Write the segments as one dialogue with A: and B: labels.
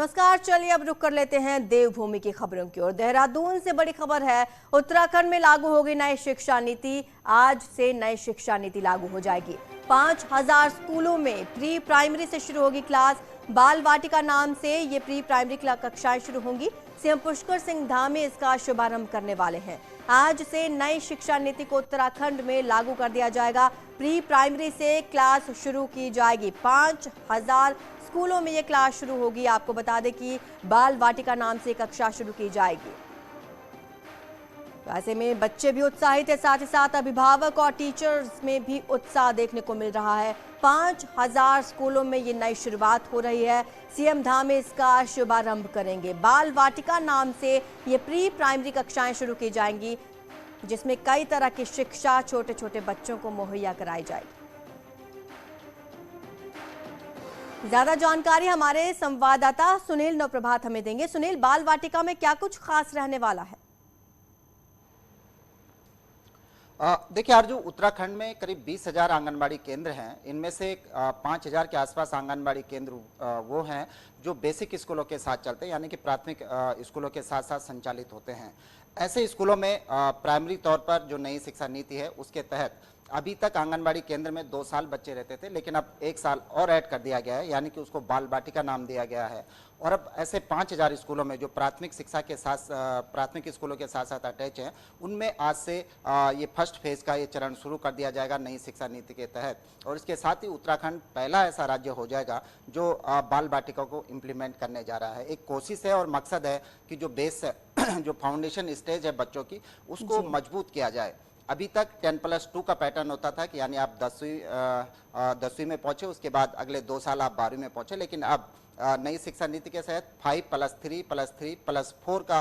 A: नमस्कार। चलिए अब रुक कर लेते हैं देवभूमि की खबरों की ओर। देहरादून से बड़ी खबर है, उत्तराखंड में लागू होगी नई शिक्षा नीति। आज से नई शिक्षा नीति लागू हो जाएगी। 5000 स्कूलों में प्री प्राइमरी से शुरू होगी क्लास। बाल वाटिका नाम से ये प्री प्राइमरी कक्षाएं शुरू होंगी। सीएम पुष्कर सिंह धामी इसका शुभारंभ करने वाले हैं। आज से नई शिक्षा नीति को उत्तराखंड में लागू कर दिया जाएगा। प्री प्राइमरी से क्लास शुरू की जाएगी। 5000 स्कूलों में ये क्लास शुरू होगी। आपको बता दें कि बाल वाटिका नाम से कक्षा शुरू की जाएगी। ऐसे में बच्चे भी उत्साहित है, साथ ही साथ अभिभावक और टीचर्स में भी उत्साह देखने को मिल रहा है। 5000 स्कूलों में ये नई शुरुआत हो रही है। सीएम धामी इसका शुभारंभ करेंगे। बाल वाटिका नाम से ये प्री प्राइमरी कक्षाएं शुरू की जाएंगी, जिसमें कई तरह की शिक्षा छोटे छोटे बच्चों को मुहैया कराई जाएगी। ज्यादा जानकारी हमारे संवाददाता सुनील नवप्रभात हमें देंगे। सुनील, बाल वाटिका में क्या कुछ खास रहने वाला है?
B: देखिए आरजू, उत्तराखंड में करीब 20,000 आंगनबाड़ी केंद्र हैं। इनमें से 5,000 के आसपास आंगनबाड़ी केंद्र वो हैं जो बेसिक स्कूलों के साथ चलते हैं, यानी कि प्राथमिक स्कूलों के साथ साथ संचालित होते हैं। ऐसे स्कूलों में प्राइमरी तौर पर जो नई शिक्षा नीति है उसके तहत अभी तक आंगनबाड़ी केंद्र में 2 साल बच्चे रहते थे, लेकिन अब 1 साल और ऐड कर दिया गया है, यानी कि उसको बाल वाटिका नाम दिया गया है। और अब ऐसे 5000 स्कूलों में जो प्राथमिक शिक्षा के साथ प्राथमिक स्कूलों के साथ साथ अटैच हैं, उनमें आज से ये फर्स्ट फेज का ये चरण शुरू कर दिया जाएगा नई शिक्षा नीति के तहत। और इसके साथ ही उत्तराखंड पहला ऐसा राज्य हो जाएगा जो बाल वाटिका को इम्प्लीमेंट करने जा रहा है। एक कोशिश है और मकसद है कि जो बेस जो फाउंडेशन स्टेज है बच्चों की, उसको मजबूत किया जाए। अभी तक 10+2 का पैटर्न होता था कि यानी आप 10वीं में पहुंचे, उसके बाद अगले 2 साल आप 12वीं में पहुंचे, लेकिन अब नई शिक्षा नीति के तहत 5+3+3+4 का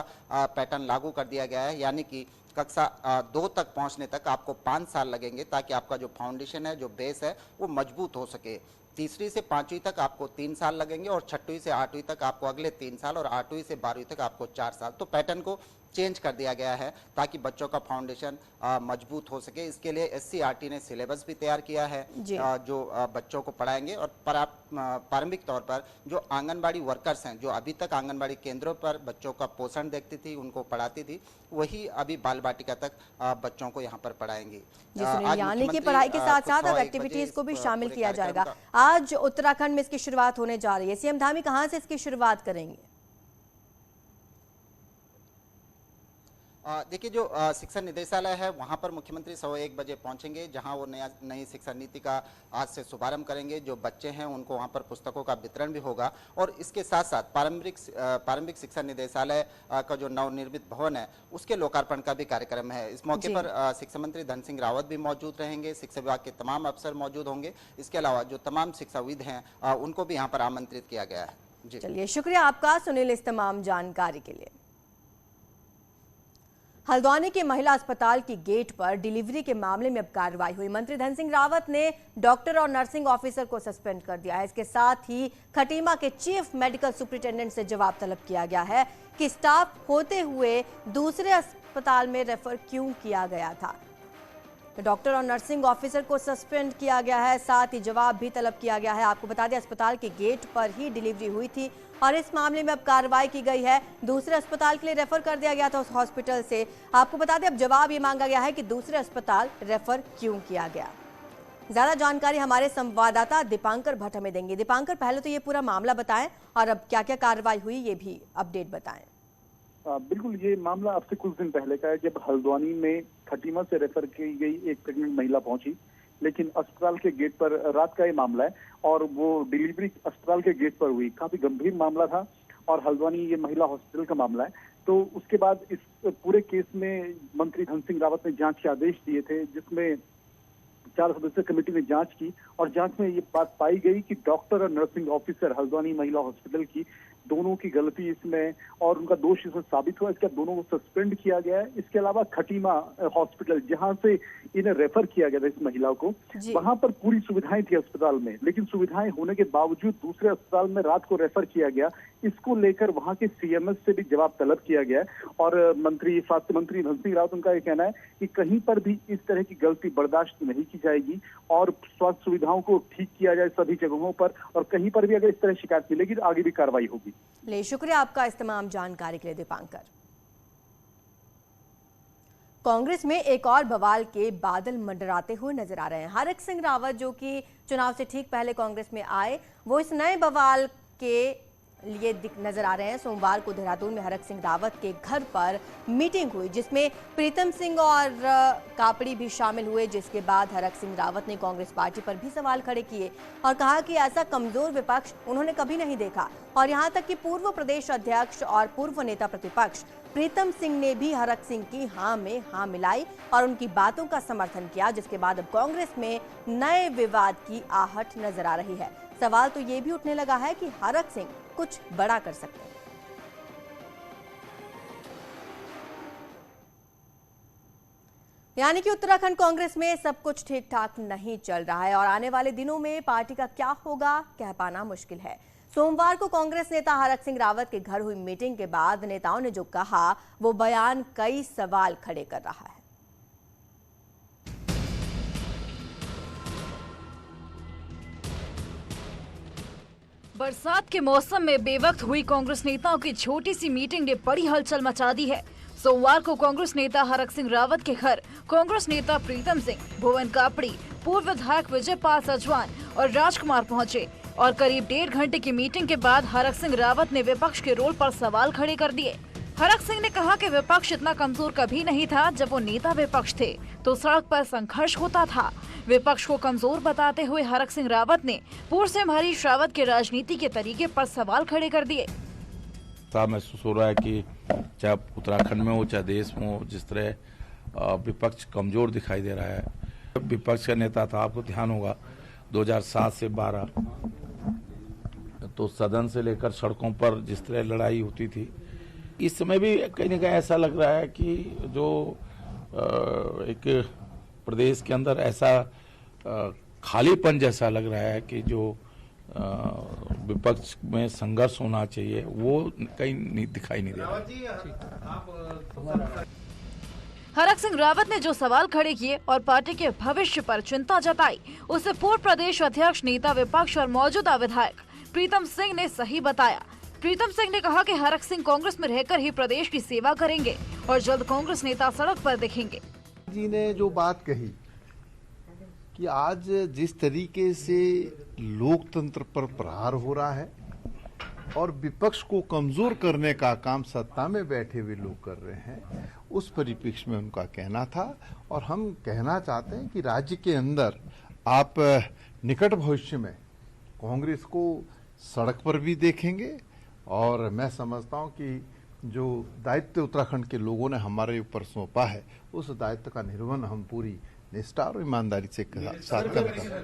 B: पैटर्न लागू कर दिया गया है, यानी कि कक्षा 2 तक पहुंचने तक आपको 5 साल लगेंगे, ताकि आपका जो फाउंडेशन है, जो बेस है, वो मजबूत हो सके। तीसरी से 5वीं तक आपको 3 साल लगेंगे और 6वीं से 8वीं तक आपको अगले 3 साल और 8वीं से 12वीं तक आपको 4 साल। तो पैटर्न को चेंज कर दिया गया है ताकि बच्चों का फाउंडेशन मजबूत हो सके। इसके लिए एससीईआरटी ने सिलेबस भी तैयार किया है जो बच्चों को पढ़ाएंगे। और प्रारंभिक तौर पर जो आंगनबाड़ी वर्कर्स हैं, जो अभी तक आंगनबाड़ी केंद्रों पर बच्चों का पोषण देखती थी, उनको पढ़ाती थी, वही अभी बाल वाटिका तक बच्चों को यहाँ पर पढ़ाएंगी।
A: यानी कि पढ़ाई के साथ साथ अब एक्टिविटीज को भी शामिल किया जाएगा। आज उत्तराखंड में इसकी शुरुआत होने जा रही है। सीएम धामी कहाँ से इसकी शुरुआत करेंगे?
B: देखिए, जो शिक्षा निदेशालय है वहां पर मुख्यमंत्री 1:15 बजे पहुंचेंगे, जहां वो नई शिक्षा नीति का आज से शुभारंभ करेंगे। जो बच्चे हैं उनको वहां पर पुस्तकों का वितरण भी होगा। और इसके साथ साथ प्रारंभिक शिक्षा निदेशालय का जो नवनिर्मित भवन है उसके लोकार्पण का भी कार्यक्रम है। इस मौके पर शिक्षा मंत्री धन सिंह रावत भी मौजूद रहेंगे, शिक्षा विभाग के तमाम अफसर मौजूद होंगे। इसके अलावा जो तमाम शिक्षाविद हैं उनको भी यहाँ पर आमंत्रित किया गया है। जी
A: चलिए, शुक्रिया आपका सुनील इस तमाम जानकारी के लिए। हल्द्वानी के महिला अस्पताल की गेट पर डिलीवरी के मामले में अब कार्रवाई हुई। मंत्री धन सिंह रावत ने डॉक्टर और नर्सिंग ऑफिसर को सस्पेंड कर दिया है। इसके साथ ही खटीमा के चीफ मेडिकल सुपरिटेंडेंट से जवाब तलब किया गया है कि स्टाफ होते हुए दूसरे अस्पताल में रेफर क्यों किया गया था। डॉक्टर और नर्सिंग ऑफिसर को सस्पेंड किया गया है, साथ ही जवाब भी तलब किया गया है। आपको बता दें, अस्पताल के गेट पर ही डिलीवरी हुई थी और इस मामले में अब कार्रवाई की गई है। दूसरे अस्पताल के लिए रेफर कर दिया गया था उस हॉस्पिटल से। आपको बता दें, अब जवाब ये मांगा गया है कि दूसरे अस्पताल रेफर क्यों किया गया। ज्यादा जानकारी हमारे संवाददाता दीपांकर भट्ट हमें देंगे। दीपांकर, पहले तो ये पूरा मामला बताएं और अब क्या क्या कार्रवाई हुई ये भी अपडेट बताएं।
C: बिल्कुल, ये मामला अब से कुछ दिन पहले का है, जब हल्द्वानी में खटीमा से रेफर की गई एक प्रेग्नेंट महिला पहुंची, लेकिन अस्पताल के गेट पर रात का ये मामला है और वो डिलीवरी अस्पताल के गेट पर हुई। काफी गंभीर मामला था और हल्द्वानी ये महिला हॉस्पिटल का मामला है। तो उसके बाद इस पूरे केस में मंत्री धन सिंह रावत ने जांच के आदेश दिए थे, जिसमें 4 सदस्यीय कमेटी ने जांच की और जांच में ये बात पाई गई कि डॉक्टर और नर्सिंग ऑफिसर हल्द्वानी महिला हॉस्पिटल की दोनों की गलती इसमें और उनका दोष इसमें साबित हुआ। इसके बाद दोनों को सस्पेंड किया गया है। इसके अलावा खटीमा हॉस्पिटल, जहां से इन्हें रेफर किया गया था इस महिला को, वहां पर पूरी सुविधाएं थी अस्पताल में, लेकिन सुविधाएं होने के बावजूद दूसरे अस्पताल में रात को रेफर किया गया। इसको लेकर वहां के सीएमएस से भी जवाब तलब किया गया है और स्वास्थ्य मंत्री धन सिंह रावत उनका ये कहना है कि कहीं पर भी इस तरह की गलती बर्दाश्त नहीं की जाएगी और स्वास्थ्य सुविधाओं को ठीक किया जाए सभी जगहों पर, और कहीं पर भी अगर इस तरह शिकायत मिलेगी तो आगे भी कार्रवाई होगी। जी।
A: ले शुक्रिया आपका इस तमाम जानकारी के लिए दीपांकर। कांग्रेस में एक और बवाल के बादल मंडराते हुए नजर आ रहे हैं। हरक सिंह रावत जो कि चुनाव से ठीक पहले कांग्रेस में आए, वो इस नए बवाल के लिए नजर आ रहे हैं। सोमवार को देहरादून में हरक सिंह रावत के घर पर मीटिंग हुई जिसमें प्रीतम सिंह और कापड़ी भी शामिल हुए, जिसके बाद हरक सिंह रावत ने कांग्रेस पार्टी पर भी सवाल खड़े किए और कहा कि ऐसा कमजोर विपक्ष उन्होंने कभी नहीं देखा। और यहां तक कि पूर्व प्रदेश अध्यक्ष और पूर्व नेता प्रतिपक्ष प्रीतम सिंह ने भी हरक सिंह की हां में हां मिलाई और उनकी बातों का समर्थन किया, जिसके बाद अब कांग्रेस में नए विवाद की आहट नजर आ रही है। सवाल तो ये भी उठने लगा है कि हरक सिंह कुछ बड़ा कर सकते हैं। यानी कि उत्तराखंड कांग्रेस में सब कुछ ठीक ठाक नहीं चल रहा है और आने वाले दिनों में पार्टी का क्या होगा कह पाना मुश्किल है। सोमवार को कांग्रेस नेता हरक सिंह रावत के घर हुई मीटिंग के बाद नेताओं ने जो कहा वो बयान कई सवाल खड़े कर रहा है।
D: बरसात के मौसम में बेवक्त हुई कांग्रेस नेताओं की छोटी सी मीटिंग ने बड़ी हलचल मचा दी है। सोमवार को कांग्रेस नेता हरक सिंह रावत के घर कांग्रेस नेता प्रीतम सिंह, भुवन कापड़ी, पूर्व विधायक विजय पाल सजवान और राजकुमार पहुंचे और करीब 1.5 घंटे की मीटिंग के बाद हरक सिंह रावत ने विपक्ष के रोल पर सवाल खड़े कर दिए। हरक सिंह ने कहा कि विपक्ष इतना कमजोर कभी नहीं था। जब वो नेता विपक्ष थे तो सड़क पर संघर्ष होता था। विपक्ष को कमजोर बताते हुए हरक सिंह रावत ने पूर्व सीएम हरीश रावत के राजनीति के तरीके पर सवाल खड़े कर दिए।
E: महसूस हो रहा है कि चाहे उत्तराखंड में हो चाहे देश में हो, जिस तरह विपक्ष कमजोर दिखाई दे रहा है। विपक्ष का नेता था, आपको ध्यान होगा 2007 से 12 तो सदन से लेकर सड़कों पर जिस तरह लड़ाई होती थी, इस समय भी कहीं न कहीं ऐसा लग रहा है कि जो एक प्रदेश के अंदर ऐसा खालीपन जैसा लग रहा है कि जो विपक्ष में संघर्ष होना चाहिए वो कहीं नहीं दिखाई नहीं दे रहा।
D: हरक सिंह रावत ने जो सवाल खड़े किए और पार्टी के भविष्य पर चिंता जताई, उसे पूर्व प्रदेश अध्यक्ष, नेता विपक्ष और मौजूदा विधायक प्रीतम सिंह ने सही बताया। प्रीतम सिंह ने कहा कि हरक सिंह कांग्रेस में रहकर ही प्रदेश की सेवा करेंगे और जल्द कांग्रेस नेता सड़क पर दिखेंगे।
F: जी ने जो बात कही कि आज जिस तरीके से लोकतंत्र पर प्रहार हो रहा है और विपक्ष को कमजोर करने का काम सत्ता में बैठे हुए लोग कर रहे हैं, उस परिप्रेक्ष्य में उनका कहना था। और हम कहना चाहते हैं कि राज्य के अंदर आप निकट भविष्य में कांग्रेस को सड़क पर भी देखेंगे और मैं समझता हूं कि जो दायित्व उत्तराखंड के लोगों ने हमारे ऊपर सौंपा है, उस दायित्व का निर्वहन हम पूरी निष्ठा और ईमानदारी से साथ करेंगे।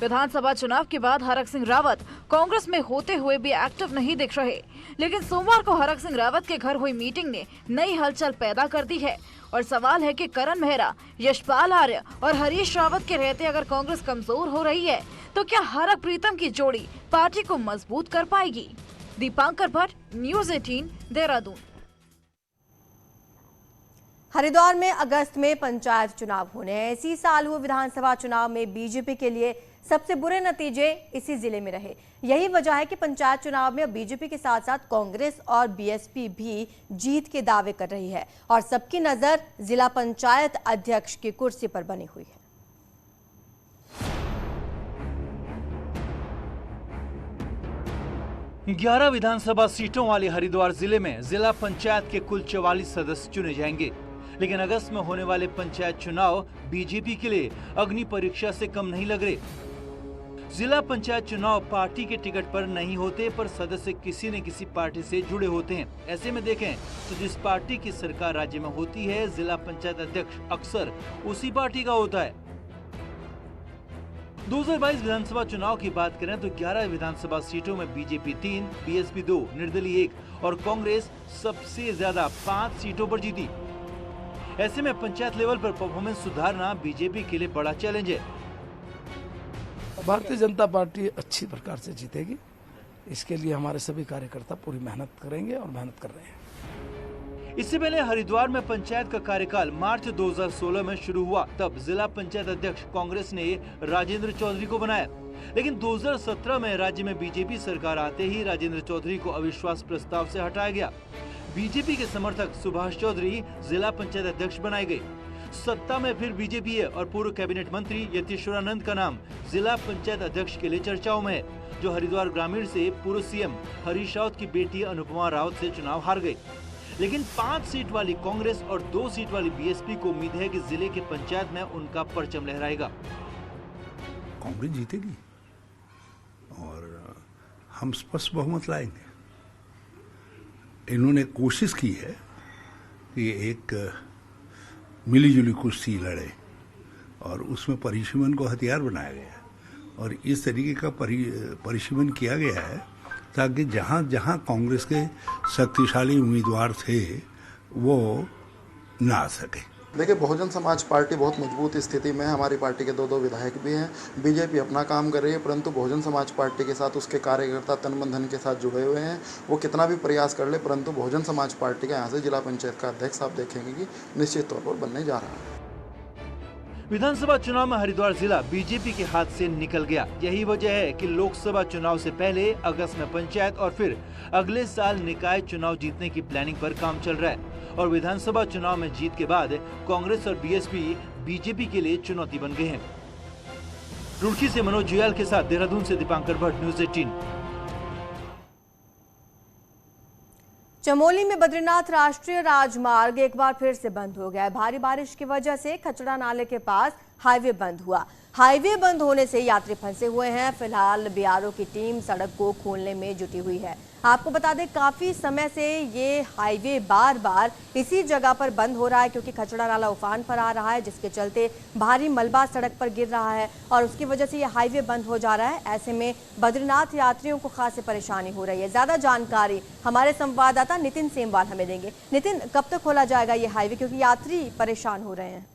D: विधानसभा चुनाव के बाद हरक सिंह रावत कांग्रेस में होते हुए भी एक्टिव नहीं दिख रहे, लेकिन सोमवार को हरक सिंह रावत के घर हुई मीटिंग ने नई हलचल पैदा कर दी है और सवाल है कि करण मेहरा, यशपाल आर्य और हरीश रावत के रहते अगर कांग्रेस कमजोर हो रही है तो क्या हरक प्रीतम की जोड़ी पार्टी को मजबूत कर पाएगी। दीपांकर भट्ट, न्यूज़ 18, देहरादून।
A: हरिद्वार में अगस्त में पंचायत चुनाव होने हैं। इसी साल हुए विधानसभा चुनाव में बीजेपी के लिए सबसे बुरे नतीजे इसी जिले में रहे। यही वजह है कि पंचायत चुनाव में अब बीजेपी के साथ साथ कांग्रेस और बीएसपी भी जीत के दावे कर रही है और सबकी नजर जिला पंचायत अध्यक्ष की कुर्सी पर बनी हुई है।
G: ग्यारह विधानसभा सीटों वाले हरिद्वार जिले में जिला पंचायत के कुल 44 सदस्य चुने जाएंगे, लेकिन अगस्त में होने वाले पंचायत चुनाव बीजेपी के लिए अग्नि परीक्षा से कम नहीं लग रहे। जिला पंचायत चुनाव पार्टी के टिकट पर नहीं होते, पर सदस्य किसी न किसी पार्टी से जुड़े होते हैं। ऐसे में देखें तो जिस पार्टी की सरकार राज्य में होती है, जिला पंचायत अध्यक्ष अक्सर उसी पार्टी का होता है। 2022 विधानसभा चुनाव की बात करें तो 11 विधानसभा सीटों में बीजेपी 3, बीएसपी 2, निर्दलीय 1 और कांग्रेस सबसे ज्यादा 5 सीटों पर जीती। ऐसे में पंचायत लेवल पर परफॉर्मेंस सुधारना बीजेपी के लिए बड़ा चैलेंज है।
H: भारतीय जनता पार्टी अच्छी प्रकार से जीतेगी, इसके लिए हमारे सभी कार्यकर्ता पूरी मेहनत करेंगे और मेहनत कर रहे हैं।
G: इससे पहले हरिद्वार में पंचायत का कार्यकाल मार्च 2016 में शुरू हुआ। तब जिला पंचायत अध्यक्ष कांग्रेस ने राजेंद्र चौधरी को बनाया, लेकिन 2017 में राज्य में बीजेपी सरकार आते ही राजेंद्र चौधरी को अविश्वास प्रस्ताव से हटाया गया। बीजेपी के समर्थक सुभाष चौधरी जिला पंचायत अध्यक्ष बनाए गए। सत्ता में फिर बीजेपी है और पूर्व कैबिनेट मंत्री यतीश्वरानंद का नाम जिला पंचायत अध्यक्ष के लिए चर्चाओं में है, जो हरिद्वार ग्रामीण से पूर्व सीएम हरीश रावत की बेटी अनुपमा रावत से चुनाव हार गए। लेकिन 5 सीट वाली कांग्रेस और 2 सीट वाली बीएसपी को उम्मीद है कि जिले के पंचायत में उनका परचम लहराएगा।
I: कांग्रेस जीतेगी और हम स्पष्ट बहुमत लाएंगे। इन्होंने कोशिश की है कि एक मिलीजुली कुश्ती लड़े और उसमें परिसीमन को हथियार बनाया गया है और इस तरीके का परिसीमन किया गया है ताकि जहां जहां कांग्रेस के शक्तिशाली उम्मीदवार थे वो ना आ सके।
J: देखिए, बहुजन समाज पार्टी बहुत मजबूत स्थिति में है। हमारी पार्टी के 2 विधायक भी हैं। बीजेपी अपना काम कर रही है, परंतु बहुजन समाज पार्टी के साथ उसके कार्यकर्ता तन मन धन के साथ जुड़े हुए हैं। वो कितना भी प्रयास कर ले, परंतु बहुजन समाज पार्टी का यहाँ से जिला पंचायत का अध्यक्ष आप देखेंगे कि निश्चित तौर पर बनने जा रहा है।
G: विधानसभा चुनाव में हरिद्वार जिला बीजेपी के हाथ से निकल गया। यही वजह है कि लोकसभा चुनाव से पहले अगस्त में पंचायत और फिर अगले साल निकाय चुनाव जीतने की प्लानिंग पर काम चल रहा है और विधानसभा चुनाव में जीत के बाद कांग्रेस और बीएसपी बीजेपी के लिए चुनौती बन गए हैं। रुड़की से मनोज जुयाल के साथ देहरादून से दीपांकर भट्ट, न्यूज़ 18।
A: चमोली में बद्रीनाथ राष्ट्रीय राजमार्ग एक बार फिर से बंद हो गया है। भारी बारिश की वजह से खचड़ा नाले के पास हाईवे बंद हुआ। हाईवे बंद होने से यात्री फंसे हुए हैं। फिलहाल बीआरओ की टीम सड़क को खोलने में जुटी हुई है। आपको बता दें, काफी समय से ये हाईवे बार बार इसी जगह पर बंद हो रहा है क्योंकि खचड़ा नाला उफान पर आ रहा है, जिसके चलते भारी मलबा सड़क पर गिर रहा है और उसकी वजह से ये हाईवे बंद हो जा रहा है। ऐसे में बद्रीनाथ यात्रियों को खासी परेशानी हो रही है। ज्यादा जानकारी हमारे संवाददाता नितिन सेमवाल हमें देंगे। नितिन, कब तक खोला जाएगा ये हाईवे, क्योंकि यात्री परेशान हो रहे हैं?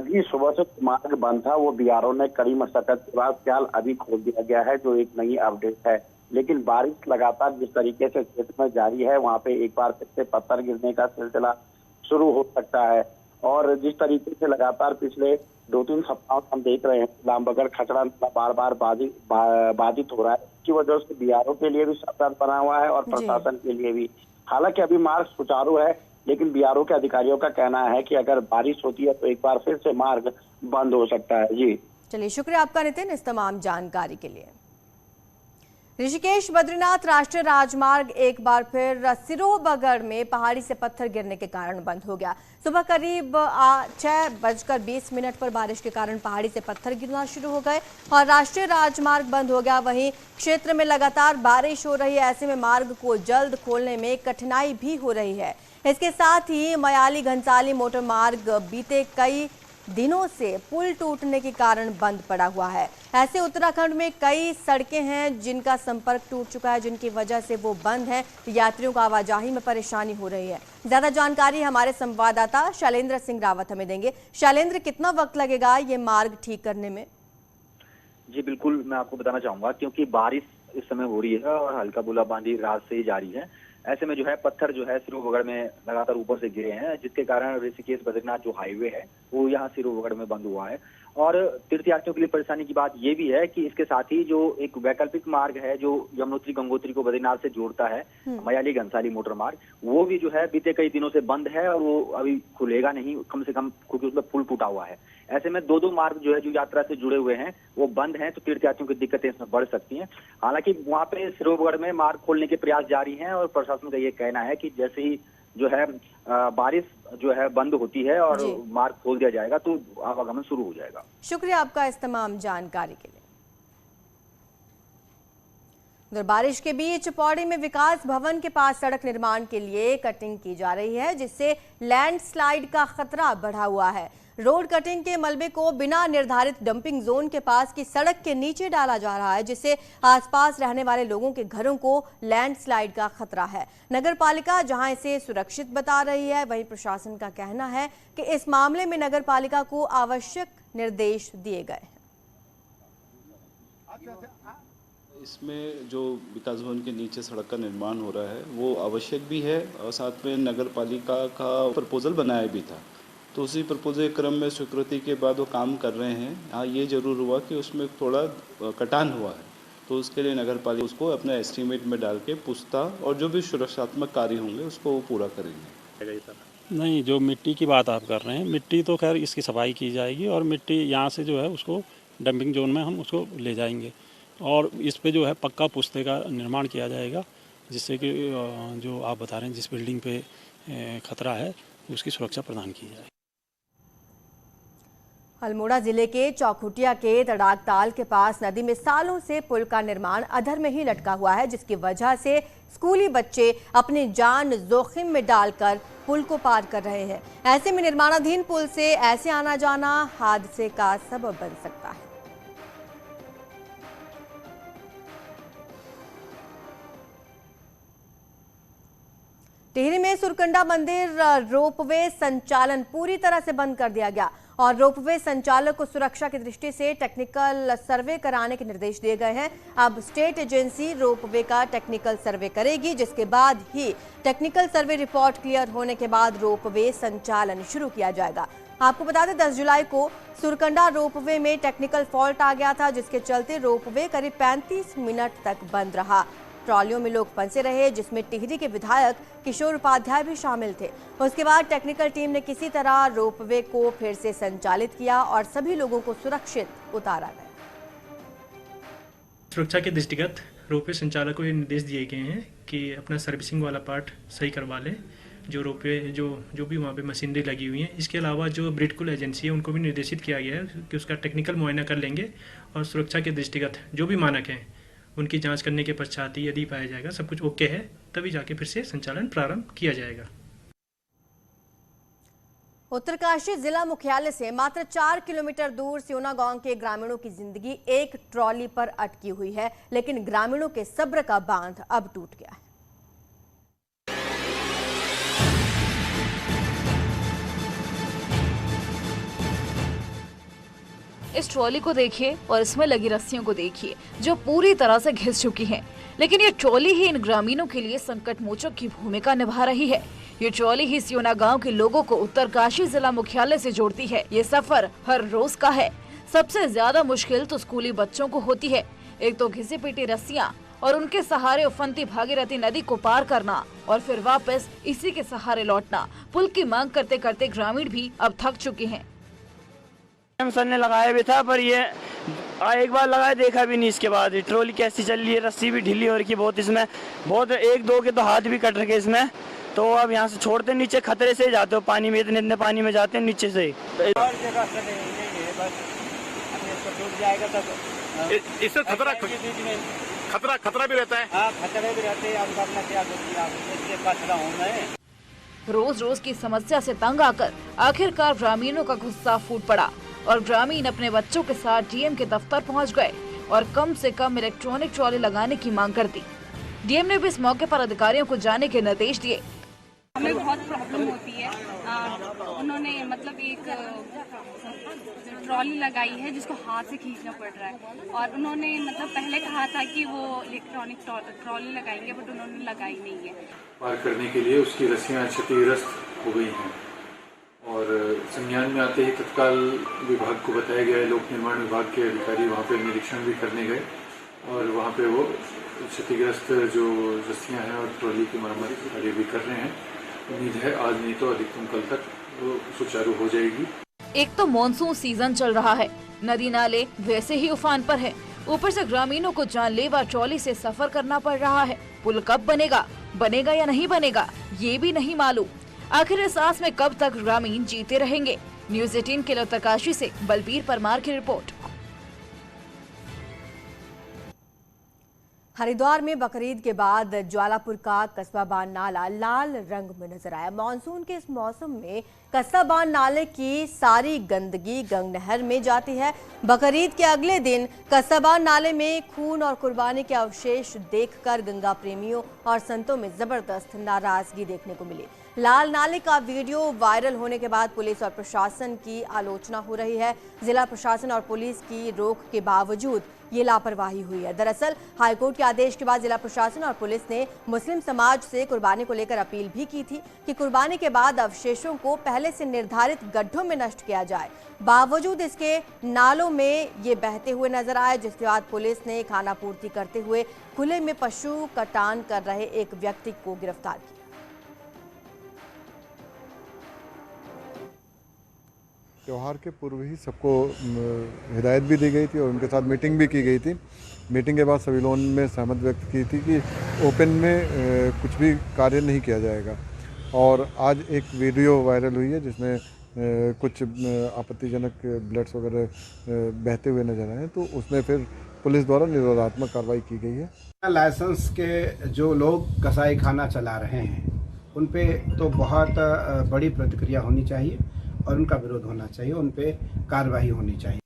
K: जी, सुबह से मार्ग बंद था, वो बीआरओ ने कड़ी मशक्कत के बाद फिलहाल अभी खोल दिया गया है, जो एक नई अपडेट है। लेकिन बारिश लगातार जिस तरीके से क्षेत्र में जारी है, वहाँ पे एक बार फिर से पत्थर गिरने का सिलसिला शुरू हो सकता है। और जिस तरीके से लगातार पिछले 2-3 सप्ताह हम देख रहे हैं लामबगड़ खचड़ा बार बार बाधित हो रहा है, इसकी वजह से बीआरओ के लिए भी सावधान बना हुआ है और प्रशासन के लिए भी। हालांकि अभी मार्ग सुचारू है, लेकिन बीआरओ के अधिकारियों का कहना है कि अगर बारिश होती है तो एक बार फिर से मार्ग बंद हो सकता है। जी
A: चलिए, शुक्रिया आपका नितिन इस तमाम जानकारी के लिए। ऋषिकेश बद्रीनाथ राष्ट्रीय राजमार्ग एक बार फिर सिरोबगढ़ में पहाड़ी से पत्थर गिरने के कारण बंद हो गया। सुबह करीब 6:20 पर बारिश के कारण पहाड़ी से पत्थर गिरना शुरू हो गए और राष्ट्रीय राजमार्ग बंद हो गया। वहीं क्षेत्र में लगातार बारिश हो रही है, ऐसे में मार्ग को जल्द खोलने में कठिनाई भी हो रही है। इसके साथ ही मयाली घनसाली मोटर मार्ग बीते कई दिनों से पुल टूटने के कारण बंद पड़ा हुआ है। ऐसे उत्तराखंड में कई सड़कें हैं जिनका संपर्क टूट चुका है, जिनकी वजह से वो बंद है। यात्रियों को आवाजाही में परेशानी हो रही है। ज्यादा जानकारी हमारे संवाददाता शैलेंद्र सिंह रावत हमें देंगे। शैलेंद्र, कितना वक्त लगेगा ये मार्ग ठीक करने में?
L: जी बिल्कुल, मैं आपको बताना चाहूंगा, क्योंकि बारिश इस समय हो रही है और हल्का बूंदाबांदी रात से ही जारी है। ऐसे में जो है पत्थर जो है सिरोबगढ़ में लगातार ऊपर से गिरे हैं, जिसके कारण ऋषिकेश बद्रीनाथ जो हाईवे है वो यहाँ सिरोबगढ़ में बंद हुआ है। और तीर्थयात्रियों के लिए परेशानी की बात ये भी है कि इसके साथ ही जो एक वैकल्पिक मार्ग है जो यमुनोत्री गंगोत्री को बद्रीनाथ से जोड़ता है, मयाली घनसाली मोटर मार्ग, वो भी जो है बीते कई दिनों से बंद है और वो अभी खुलेगा नहीं, कम से कम, क्योंकि उसमें पुल टूटा हुआ है। ऐसे में 2 मार्ग जो है जो यात्रा से जुड़े हुए हैं वो बंद हैं, तो तीर्थयात्रियों की दिक्कतें इसमें बढ़ सकती हैं। हालांकि वहाँ पे सिरोबगढ़ में मार्ग खोलने के प्रयास जारी हैं और प्रशासन का ये कहना है कि जैसे ही जो है बारिश जो है बंद होती है और मार्ग खोल दिया जाएगा तो आवागमन शुरू हो जाएगा।
A: शुक्रिया आपका इस तमाम जानकारी के लिए। उधर बारिश के बीच पौड़ी में विकास भवन के पास सड़क निर्माण के लिए कटिंग की जा रही है, जिससे लैंडस्लाइड का खतरा बढ़ा हुआ है। रोड कटिंग के मलबे को बिना निर्धारित डंपिंग जोन के पास की सड़क के नीचे डाला जा रहा है, जिससे आसपास रहने वाले लोगों के घरों को लैंडस्लाइड का खतरा है। नगर पालिका जहां इसे सुरक्षित बता रही है, वहीं प्रशासन का कहना है कि इस मामले में नगर पालिका को आवश्यक निर्देश दिए गए हैं।
M: इसमें जो विकास भवन के नीचे सड़क का निर्माण हो रहा है वो आवश्यक भी है और साथ में नगर पालिका का प्रपोजल बनाया भी था, तो उसी प्रपोजल क्रम में स्वीकृति के बाद वो काम कर रहे हैं। हाँ, ये जरूर हुआ कि उसमें थोड़ा कटान हुआ है, तो उसके लिए नगर पालिका उसको अपने एस्टीमेट में डाल के पुख्ता और जो भी सुरक्षात्मक कार्य होंगे उसको वो पूरा करेंगे।
N: नहीं, जो मिट्टी की बात आप कर रहे हैं, मिट्टी तो खैर इसकी सफाई की जाएगी और मिट्टी यहाँ से जो है उसको डंपिंग जोन में हम उसको ले जाएंगे और इस पे जो है पक्का पुख्ते का निर्माण किया जाएगा, जिससे कि जो आप बता रहे हैं जिस बिल्डिंग पे खतरा है उसकी सुरक्षा प्रदान की जाए।
A: अल्मोड़ा जिले के चौखुटिया के तड़ाकताल के पास नदी में सालों से पुल का निर्माण अधर में ही लटका हुआ है, जिसकी वजह से स्कूली बच्चे अपनी जान जोखिम में डालकर पुल को पार कर रहे हैं। ऐसे में निर्माणाधीन पुल से ऐसे आना जाना हादसे का सबब बन सकता है। टिहरी में सुरकंडा मंदिर रोपवे संचालन पूरी तरह से बंद कर दिया गया और रोपवे संचालक को सुरक्षा की दृष्टि से टेक्निकल सर्वे कराने के निर्देश दिए गए हैं। अब स्टेट एजेंसी रोपवे का टेक्निकल सर्वे करेगी, जिसके बाद ही टेक्निकल सर्वे रिपोर्ट क्लियर होने के बाद रोपवे संचालन शुरू किया जाएगा। आपको बता दें 10 जुलाई को सुरकंडा रोपवे में टेक्निकल फॉल्ट आ गया था, जिसके चलते रोपवे करीब 35 मिनट तक बंद रहा। ट्रॉलियों में लोग फंसे रहे, जिसमें टिहरी के विधायक किशोर उपाध्याय भी शामिल थे। उसके बाद टेक्निकल टीम ने किसी तरह रोपवे को फिर से संचालित किया और सभी लोगों को सुरक्षित उतारा गया।
O: सुरक्षा के दृष्टिगत रोपवे संचालक को ये निर्देश दिए गए हैं कि अपना सर्विसिंग वाला पार्ट सही करवा लें, जो रोपवे जो भी वहाँ पे मशीनरी लगी हुई है। इसके अलावा जो ब्रिडकुल एजेंसी है उनको भी निर्देशित किया गया है कि उसका टेक्निकल मुआयना कर लेंगे और सुरक्षा के दृष्टिगत जो भी मानक हैं उनकी जांच करने के पश्चात ही यदि पाया जाएगा सब कुछ ओके है तभी जाके फिर से संचालन प्रारंभ किया जाएगा।
A: उत्तरकाशी जिला मुख्यालय से मात्र 4 किलोमीटर दूर सियोना गांव के ग्रामीणों की जिंदगी एक ट्रॉली पर अटकी हुई है, लेकिन ग्रामीणों के सब्र का बांध अब टूट गया है।
D: इस ट्रॉली को देखिए और इसमें लगी रस्सियों को देखिए जो पूरी तरह से घिस चुकी हैं। लेकिन ये ट्रॉली ही इन ग्रामीणों के लिए संकट मोचक की भूमिका निभा रही है। ये ट्रॉली ही सियोना गांव के लोगों को उत्तरकाशी जिला मुख्यालय से जोड़ती है। ये सफर हर रोज का है। सबसे ज्यादा मुश्किल तो स्कूली बच्चों को होती है। एक तो घिसी पिटी रस्सियां और उनके सहारे उफनती भागीरथी नदी को पार करना और फिर वापस इसी के सहारे लौटना। पुल की मांग करते करते ग्रामीण भी अब थक चुके हैं।
P: सर ने लगाया भी था पर ये एक बार लगाया देखा भी नहीं। इसके बाद ट्रॉली कैसी चल रही है, रस्सी भी ढीली हो रही, बहुत इसमें बहुत 1-2 के तो हाथ भी कट रखे इसमें। तो अब यहाँ से छोड़ते नीचे खतरे से जाते हो पानी में, इतने पानी में जाते हैं नीचे से।
Q: इससे खतरा भी रहता है।
P: खतरे भी रहते हैं।
D: रोज रोज की समस्या से तंग आकर आखिरकार ग्रामीणों का गुस्सा फूट पड़ा और ग्रामीण अपने बच्चों के साथ डीएम के दफ्तर पहुंच गए और कम से कम इलेक्ट्रॉनिक ट्रॉली लगाने की मांग कर दी। डीएम ने भी इस मौके पर अधिकारियों को जाने के निर्देश दिए।
R: हमें बहुत प्रॉब्लम होती है। उन्होंने मतलब एक ट्रॉली लगाई है जिसको हाथ से खींचना पड़ रहा है और उन्होंने मतलब पहले कहा था कि वो इलेक्ट्रॉनिक ट्रॉली लगाएंगे, बट उन्होंने लगाई नहीं है।
S: पार करने के लिए उसकी रस्सियां क्षतिग्रस्त हो गई हैं और संज्ञान में आते ही तत्काल विभाग को बताया गया है। लोक निर्माण विभाग के अधिकारी वहाँ पे निरीक्षण भी करने गए और वहाँ पे वो क्षतिग्रस्त जो रस्सियां हैं और ट्रॉली की मरम्मत कार्य भी कर रहे हैं। उम्मीद है आज नहीं तो अधिकतम कल तक वो सुचारू हो जाएगी।
D: एक तो मानसून सीजन चल रहा है, नदी नाले वैसे ही उफान पर है, ऊपर से ग्रामीणों को जानलेवा ट्रॉली से सफर करना पड़ रहा है। पुल कब बनेगा या नहीं बनेगा ये भी नहीं मालूम। आखिर इस आस में कब तक ग्रामीण जीते रहेंगे। न्यूज़ 18 के लिए उत्तरकाशी से बलबीर परमार की रिपोर्ट।
A: हरिद्वार में बकरीद के बाद ज्वालापुर का कस्बा बांध नाला लाल रंग में नजर आया। मानसून के इस मौसम में कस्बा बांध नाले की सारी गंदगी गंग नहर में जाती है। बकरीद के अगले दिन कस्बा बांध नाले में खून और कुर्बानी के अवशेष देखकर गंगा प्रेमियों और संतों में जबरदस्त नाराजगी देखने को मिली। लाल नाले का वीडियो वायरल होने के बाद पुलिस और प्रशासन की आलोचना हो रही है। जिला प्रशासन और पुलिस की रोक के बावजूद ये लापरवाही हुई है। दरअसल हाईकोर्ट के आदेश के बाद जिला प्रशासन और पुलिस ने मुस्लिम समाज से कुर्बानी को लेकर अपील भी की थी कि कुर्बानी के बाद अवशेषों को पहले से निर्धारित गड्ढों में नष्ट किया जाए। बावजूद इसके नालों में ये बहते हुए नजर आए, जिसके बाद पुलिस ने खानापूर्ति करते हुए खुले में पशु कटान कर रहे एक व्यक्ति को गिरफ्तार किया।
T: त्योहार के पूर्व ही सबको हिदायत भी दी गई थी और उनके साथ मीटिंग भी की गई थी। मीटिंग के बाद सभी लोगों ने सहमत व्यक्त की थी कि ओपन में कुछ भी कार्य नहीं किया जाएगा। और आज एक वीडियो वायरल हुई है जिसमें कुछ आपत्तिजनक ब्लड्स वगैरह बहते हुए नजर आए, तो उसमें फिर पुलिस द्वारा निरोधात्मक कार्रवाई की गई है।
U: लाइसेंस के जो लोग कसाई खाना चला रहे हैं उन पे तो बहुत बड़ी प्रतिक्रिया होनी चाहिए और उनका विरोध होना चाहिए, उन पे कार्रवाई होनी चाहिए।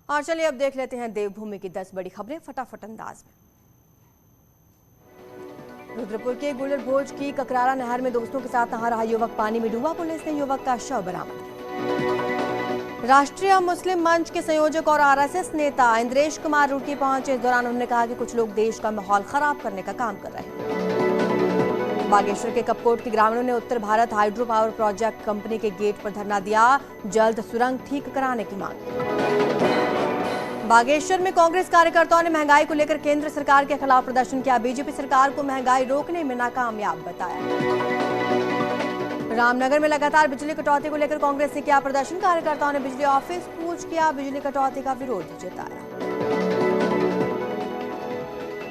A: और चलिए अब देख लेते हैं देवभूमि की 10 बड़ी खबरें फटाफट अंदाज में। रुद्रपुर के गुलर भोज की ककरारा नहर में दोस्तों के साथ नहा रहा युवक पानी में डूबा, पुलिस ने युवक का शव बरामद किया। राष्ट्रीय मुस्लिम मंच के संयोजक और आरएसएस नेता इंद्रेश कुमार रुड़की पहुंचे। इस दौरान उन्होंने कहा कि कुछ लोग देश का माहौल खराब करने का काम कर रहे हैं। बागेश्वर के कपकोट के ग्रामीणों ने Uttar Bharat hydro power project company के गेट पर धरना दिया, जल्द सुरंग ठीक कराने की मांग। बागेश्वर में कांग्रेस कार्यकर्ताओं ने महंगाई को लेकर केंद्र सरकार के खिलाफ प्रदर्शन किया। बीजेपी सरकार को महंगाई रोकने में नाकामयाब बताया। रामनगर में लगातार बिजली कटौती को लेकर कांग्रेस ने किया प्रदर्शन, कार्यकर्ताओं ने बिजली ऑफिस कूच किया, बिजली कटौती का विरोध जताया।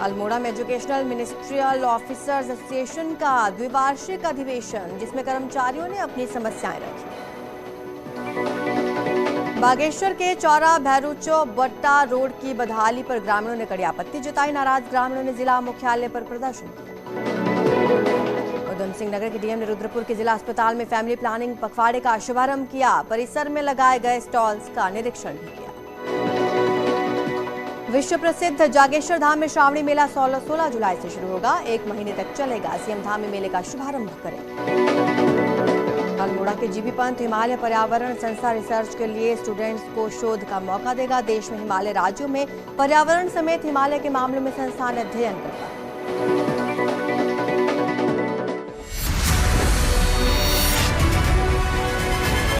A: अल्मोड़ा में एजुकेशनल मिनिस्ट्रियल ऑफिसर्स एसोसिएशन का द्विवार्षिक अधिवेशन, जिसमें कर्मचारियों ने अपनी समस्याएं रखी। बागेश्वर के चौरा भैरूचो बट्टा रोड की बदहाली पर ग्रामीणों ने कड़ी आपत्ति जताई। नाराज ग्रामीणों ने जिला मुख्यालय पर प्रदर्शन किया। उधम सिंह नगर के डीएम ने रुद्रपुर के जिला अस्पताल में फैमिली प्लानिंग पखवाड़े का शुभारंभ किया। परिसर में लगाए गए स्टॉल्स का निरीक्षण भी किया। विश्व प्रसिद्ध जागेश्वर धाम में श्रावणी मेला 16 जुलाई से शुरू होगा, 1 महीने तक चलेगा। सीएम धाम में मेले का शुभारंभ करेंगे। अल्मोड़ा के जीबी पंत हिमालय पर्यावरण संस्था रिसर्च के लिए स्टूडेंट्स को शोध का मौका देगा। देश में हिमालय राज्यों में पर्यावरण समेत हिमालय के मामलों में संस्थान अध्ययन करता है।